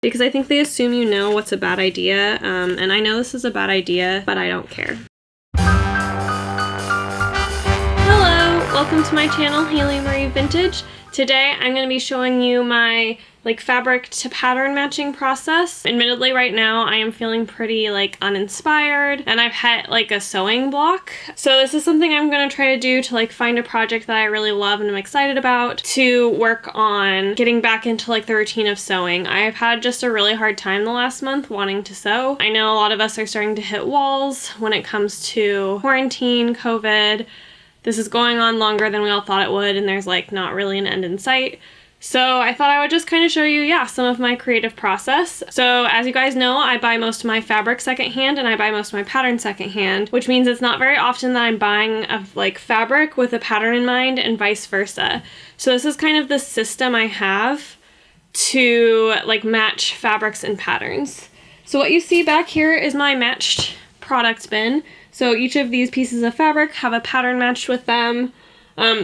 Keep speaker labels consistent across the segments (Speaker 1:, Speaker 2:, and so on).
Speaker 1: because I think they assume you know what's a bad idea, and I know this is a bad idea, but I don't care. Hello, welcome to my channel, Haylee Marie Vintage. Today I'm going to be showing you my fabric to pattern matching process. Admittedly, right now I am feeling pretty uninspired, and I've had a sewing block. So this is something I'm going to try to do to find a project that I really love and I'm excited about to work on getting back into the routine of sewing. I have had just a really hard time the last month wanting to sew. I know a lot of us are starting to hit walls when it comes to quarantine, COVID. This is going on longer than we all thought it would, and there's not really an end in sight. So I thought I would just kind of show you, some of my creative process. So as you guys know, I buy most of my fabric secondhand and I buy most of my pattern secondhand, which means it's not very often that I'm buying fabric with a pattern in mind and vice versa. So this is kind of the system I have to match fabrics and patterns. So what you see back here is my matched product bin. So each of these pieces of fabric have a pattern matched with them.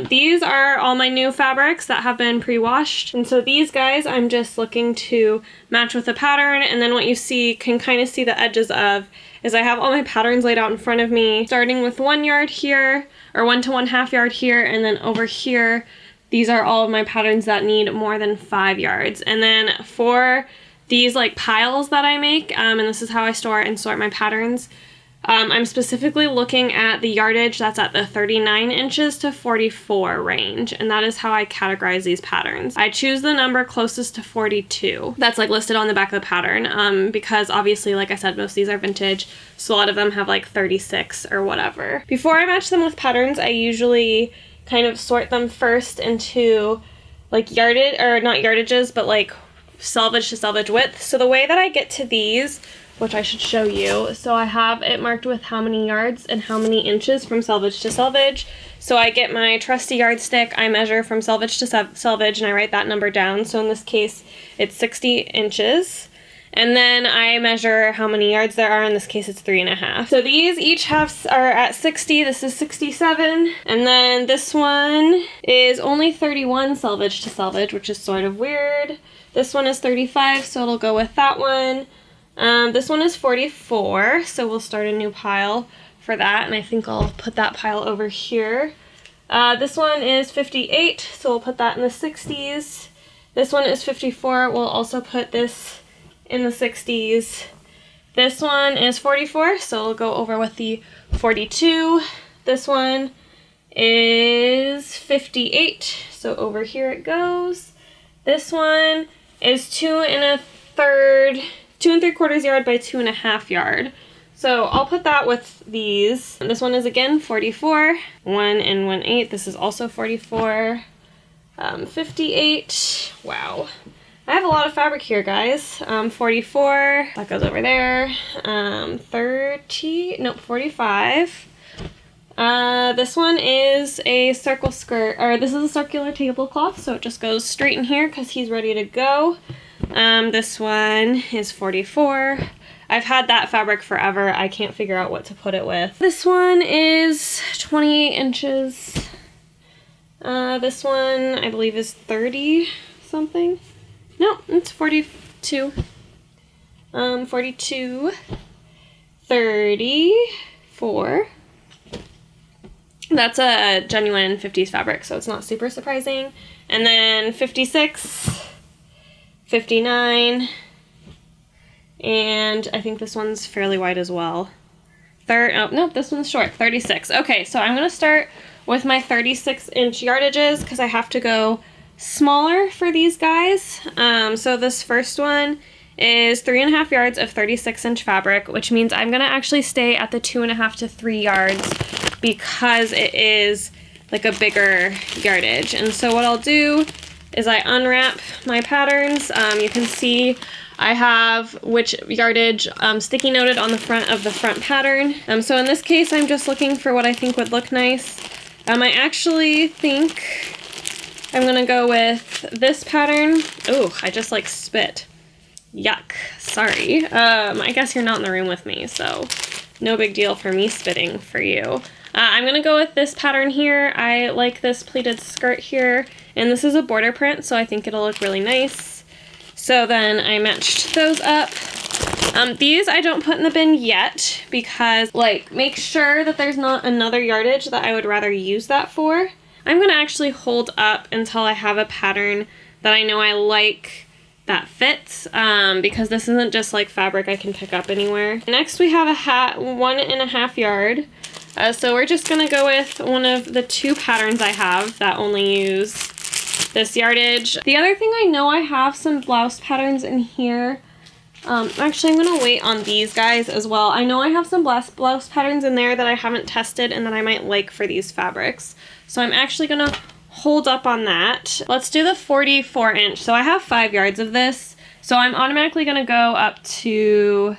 Speaker 1: These are all my new fabrics that have been pre-washed, and so these guys I'm just looking to match with a pattern, and then what you can kind of see the edges of is I have all my patterns laid out in front of me, starting with 1 yard here, or 1 to 1/2 yard here, and then over here these are all of my patterns that need more than 5 yards. And then for these piles that I make, and this is how I store and sort my patterns, I'm specifically looking at the yardage that's at the 39 inches to 44 range, and that is how I categorize these patterns. I choose the number closest to 42. That's listed on the back of the pattern, because obviously, like I said, most of these are vintage, so a lot of them have 36 or whatever. Before I match them with patterns, I usually kind of sort them first into yardage, or not yardages, but selvage to selvage width. So the way that I get to these, which I should show you. So I have it marked with how many yards and how many inches from selvage to selvage. So I get my trusty yardstick, I measure from selvage to selvage, and I write that number down. So in this case, it's 60 inches. And then I measure how many yards there are. In this case, it's 3.5. So these each are at 60. This is 67. And then this one is only 31 selvage to selvage, which is sort of weird. This one is 35, so it'll go with that one. This one is 44, so we'll start a new pile for that, and I think I'll put that pile over here. This one is 58, so we'll put that in the 60s. This one is 54, we'll also put this in the 60s. This one is 44, so we'll go over with the 42. This one is 58, so over here it goes. This one is 2 3/4 yard by 2.5 yard. So I'll put that with these. This one is again 44, 1 1/8. This is also 44, 58. Wow. I have a lot of fabric here, guys. 44, that goes over there. 45. This one is a circle skirt, or this is a circular tablecloth, so it just goes straight in here because he's ready to go. This one is 44. I've had that fabric forever. I can't figure out what to put it with. This one is 28 inches. This one I believe is 30 something. No, it's 42. 42. 34. That's a genuine 50s fabric, so it's not super surprising. And then 56. 59, and I think this one's fairly wide as well. Oh, nope, this one's short, 36. Okay, so I'm going to start with my 36-inch yardages because I have to go smaller for these guys. So this first one is 3.5 yards of 36-inch fabric, which means I'm going to actually stay at the 2.5 to 3 yards because it is a bigger yardage. And so what I'll do is I unwrap my patterns. You can see I have which yardage sticky noted on the front of the front pattern. So in this case, I'm just looking for what I think would look nice. I actually think I'm gonna go with this pattern. Oh, I just spit. Yuck, sorry. I guess you're not in the room with me, so no big deal for me spitting for you. I'm gonna go with this pattern here. I like this pleated skirt here, and this is a border print, so I think it'll look really nice. So then I matched those up. These I don't put in the bin yet because, like, make sure that there's not another yardage that I would rather use that for. I'm going to actually hold up until I have a pattern that I know I like that fits, because this isn't just like fabric I can pick up anywhere. Next we have a hat, 1.5 yard. So we're just going to go with one of the 2 patterns I have that only use this yardage. The other thing, I know I have some blouse patterns in here. Actually, I'm going to wait on these guys as well. I know I have some blouse patterns in there that I haven't tested and that I might like for these fabrics. So I'm actually going to hold up on that. Let's do the 44 inch. So I have 5 yards of this. So I'm automatically going to go up to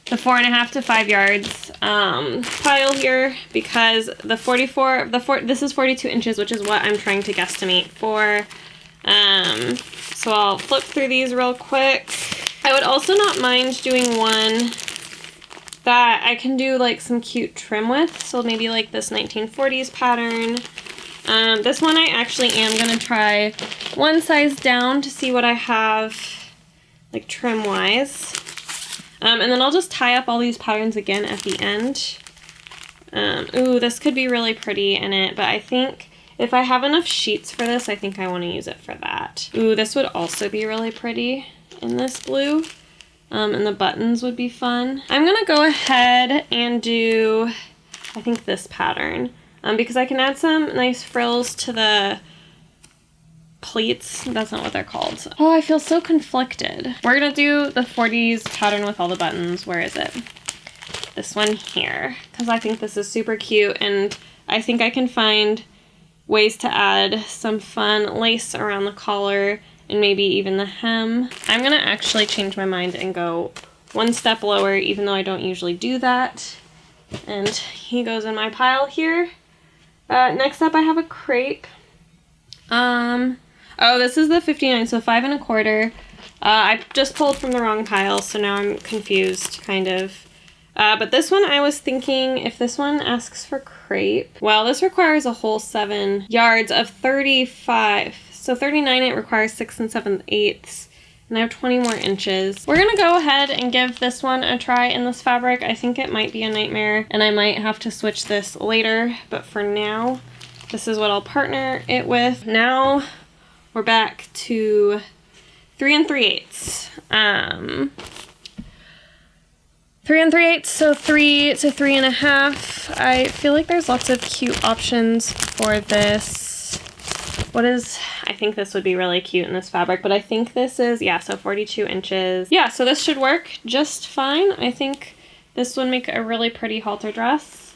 Speaker 1: the 4.5 to 5 yards pile here, because this is 42 inches, which is what I'm trying to guesstimate for. So I'll flip through these real quick. I would also not mind doing one that I can do like some cute trim with. So maybe like this 1940s pattern. This one I actually am going to try one size down to see what I have like trim wise. And then I'll just tie up all these patterns again at the end. Ooh, this could be really pretty in it, but I think if I have enough sheets for this, I think I want to use it for that. Ooh, this would also be really pretty in this blue. And the buttons would be fun. I'm gonna go ahead and do, I think, this pattern, because I can add some nice frills to the pleats. That's not what they're called. Oh, I feel so conflicted. We're gonna do the 40s pattern with all the buttons. Where is it? This one here, because I think this is super cute, and I think I can find ways to add some fun lace around the collar and maybe even the hem. I'm gonna actually change my mind and go one step lower, even though I don't usually do that. And he goes in my pile here. Next up I have a crepe. Oh, this is the 59, so 5 1/4. I just pulled from the wrong pile, so now I'm confused, kind of. But this one, I was thinking, if this one asks for crepe, well, this requires a whole 7 yards of 35. So 39, it requires 6 7/8, and I have 20 more inches. We're gonna go ahead and give this one a try in this fabric. I think it might be a nightmare, and I might have to switch this later, but for now, this is what I'll partner it with. Now, we're back to 3 3/8. 3 3/8, so 3 to 3.5. I feel like there's lots of cute options for this. I think this would be really cute in this fabric, but I think this is, yeah, so 42 inches. Yeah, so this should work just fine. I think this would make a really pretty halter dress.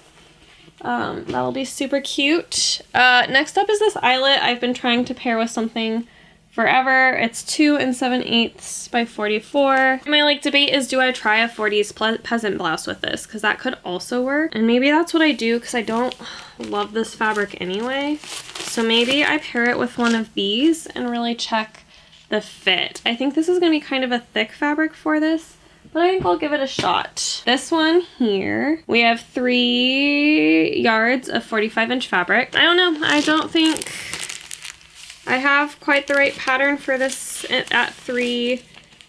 Speaker 1: That'll be super cute. Next up is this eyelet I've been trying to pair with something forever. It's 2 7/8 by 44. My like debate is, do I try a 40s peasant blouse with this? Because that could also work. And maybe that's what I do, because I don't love this fabric anyway. So maybe I pair it with one of these and really check the fit. I think this is going to be kind of a thick fabric for this, but I think I'll give it a shot. This one here, we have 3 yards of 45-inch fabric. I don't know. I don't think I have quite the right pattern for this at 3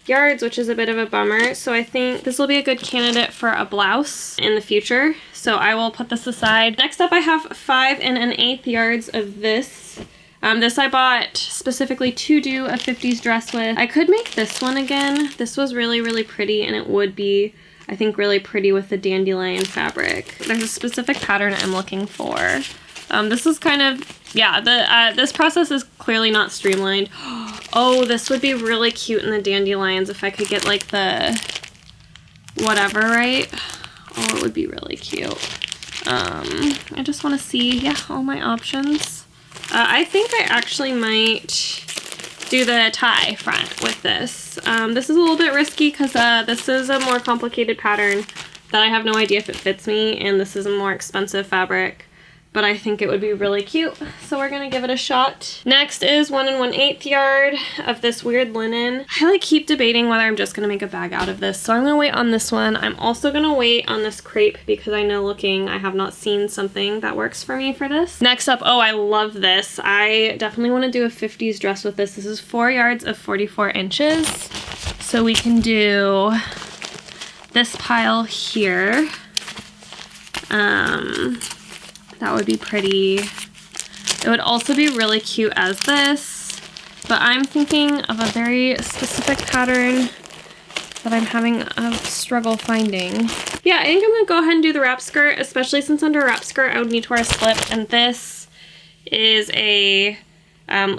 Speaker 1: yards, which is a bit of a bummer. So I think this will be a good candidate for a blouse in the future. So I will put this aside. Next up, I have 5 1/8 yards of this. This I bought specifically to do a 50s dress with. I could make this one again. This was really, really pretty, and it would be, I think, really pretty with the dandelion fabric. There's a specific pattern I'm looking for. This is kind of, yeah, this process is clearly not streamlined. Oh, this would be really cute in the dandelions if I could get like the whatever right. Oh, it would be really cute. I just want to see, yeah, all my options. I think I actually might do the tie front with this. This is a little bit risky because this is a more complicated pattern that I have no idea if it fits me, and this is a more expensive fabric. but I think it would be really cute, so we're gonna give it a shot. Next is 1 1/8 yard of this weird linen. I like keep debating whether I'm just gonna make a bag out of this, so I'm gonna wait on this one. I'm also gonna wait on this crepe because I know looking, I have not seen something that works for me for this. Next up, oh, I love this. I definitely wanna do a 50s dress with this. This is 4 yards of 44 inches. So we can do this pile here. That would be pretty. It would also be really cute as this, but I'm thinking of a very specific pattern that I'm having a struggle finding. Yeah, I think I'm gonna go ahead and do the wrap skirt, especially since under a wrap skirt I would need to wear a slip, and this is a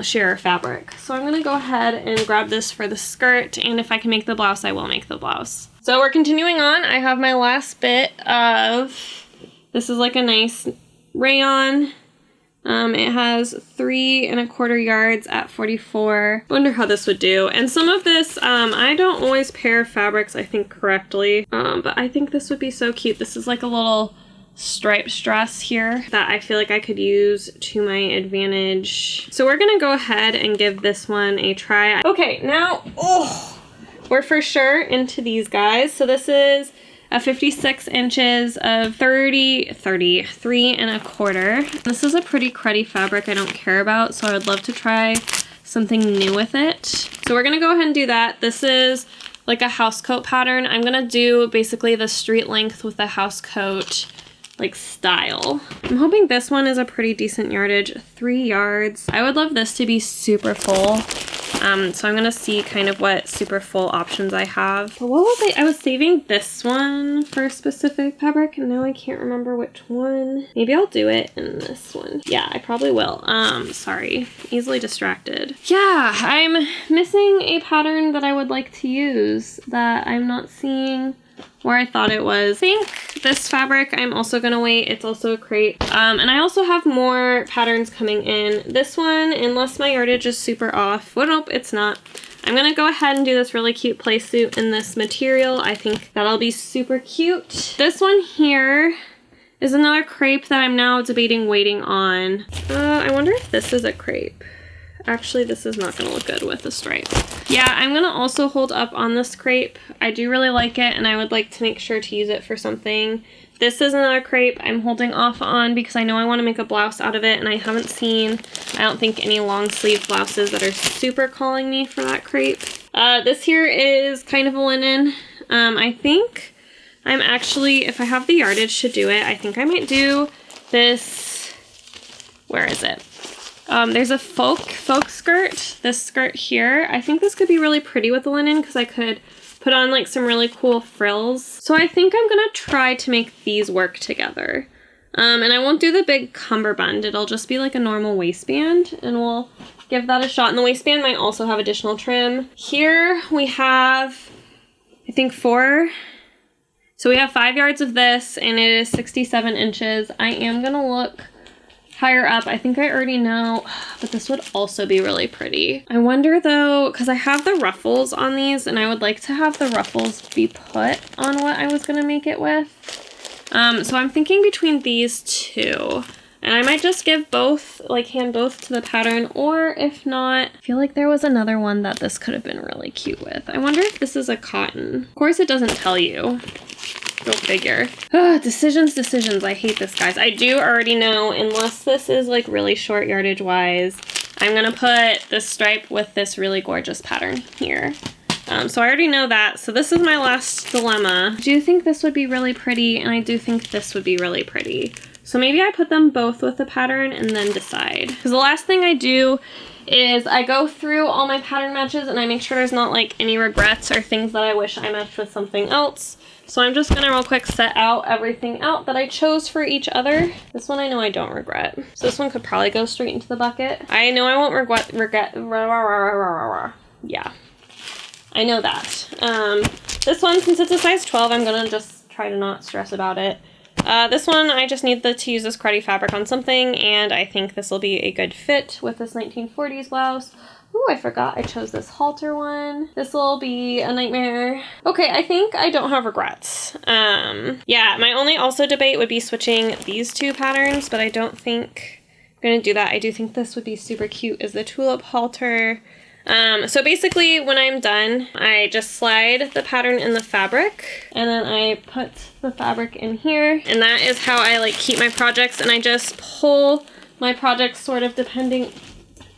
Speaker 1: sheer fabric. So I'm gonna go ahead and grab this for the skirt, and if I can make the blouse, I will make the blouse. So we're continuing on. I have my last bit of, this is like a nice rayon. It has 3 1/4 yards at 44. Wonder how this would do. And some of this, I don't always pair fabrics, I think, correctly. But I think this would be so cute. This is like a little striped dress here that I feel like I could use to my advantage. So we're gonna go ahead and give this one a try. Okay, now, we're for sure into these guys. So this is a 56 inches of 3 1/4. This is a pretty cruddy fabric I don't care about, so I would love to try something new with it. So we're gonna go ahead and do that. This is like a house coat pattern. I'm gonna do basically the street length with the house coat like style. I'm hoping this one is a pretty decent yardage, 3 yards. I would love this to be super full. So I'm gonna see kind of what super full options I have. But what was I was saving this one for a specific fabric, and now I can't remember which one. Maybe I'll do it in this one. Yeah, I probably will. Sorry, easily distracted. Yeah, I'm missing a pattern that I would like to use that I'm not seeing where I thought it was. I think this fabric I'm also gonna wait. It's also a crepe. And I also have more patterns coming in. This one, unless my yardage is super off. Well, nope, it's not. I'm gonna go ahead and do this really cute play suit in this material. I think that'll be super cute. This one here is another crepe that I'm now debating waiting on. I wonder if this is a crepe. Actually, this is not gonna look good with the stripe. Yeah, I'm gonna also hold up on this crepe. I do really like it, and I would like to make sure to use it for something. This is another crepe I'm holding off on because I know I want to make a blouse out of it, and I haven't seen, I don't think, any long sleeve blouses that are super calling me for that crepe. This here is kind of a linen. I think I'm actually, if I have the yardage to do it, I think I might do this, where is it? There's a folk skirt, this skirt here. I think this could be really pretty with the linen because I could put on like some really cool frills. So I think I'm gonna try to make these work together. And I won't do the big cummerbund. It'll just be like a normal waistband, and we'll give that a shot. And the waistband might also have additional trim. Here we have, I think 4. So we have 5 yards of this, and it is 67 inches. I am gonna look higher up. I think I already know, but this would also be really pretty. I wonder though, because I have the ruffles on these, and I would like to have the ruffles be put on what I was gonna make it with. So I'm thinking between these two, and I might just give both, like hand both to the pattern, or if not, I feel like there was another one that this could have been really cute with. I wonder if this is a cotton. Of course it doesn't tell you. Go figure. Decisions. I hate this, guys. I do already know, unless this is like really short yardage wise, I'm gonna put this stripe with this really gorgeous pattern here. So I already know that. So this is my last dilemma. I do think this would be really pretty, and I do think this would be really pretty. So maybe I put them both with the pattern and then decide. Because the last thing I do is I go through all my pattern matches and I make sure there's not like any regrets or things that I wish I matched with something else. So I'm just gonna real quick set out everything out that I chose for each other. This one I know I don't regret. So this one could probably go straight into the bucket. I know I won't regret. Yeah, I know that. This one, since it's a size 12, I'm gonna just try to not stress about it. This one, I just need to use this cruddy fabric on something, and I think this will be a good fit with this 1940s blouse. Ooh, I forgot I chose this halter one. This will be a nightmare. Okay, I think I don't have regrets. Yeah, my only also debate would be switching these two patterns, but I don't think I'm gonna do that. I do think this would be super cute as the tulip halter. So basically when I'm done, I just slide the pattern in the fabric and then I put the fabric in here, and that is how I like keep my projects, and I just pull my projects sort of depending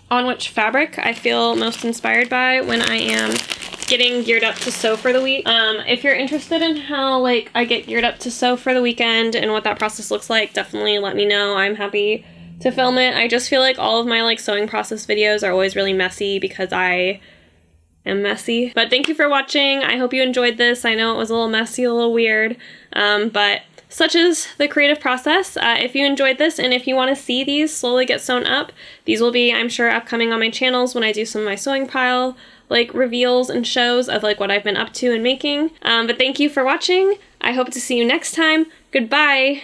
Speaker 1: on which fabric I feel most inspired by when I am getting geared up to sew for the week. If you're interested in how like I get geared up to sew for the weekend and what that process looks like, definitely let me know. I'm happy to film it. I just feel like all of my like sewing process videos are always really messy because I am messy. But thank you for watching. I hope you enjoyed this. I know it was a little messy, a little weird, but such is the creative process. If you enjoyed this and if you want to see these slowly get sewn up, these will be, I'm sure, upcoming on my channels when I do some of my sewing pile like reveals and shows of like what I've been up to and making. But thank you for watching. I hope to see you next time. Goodbye.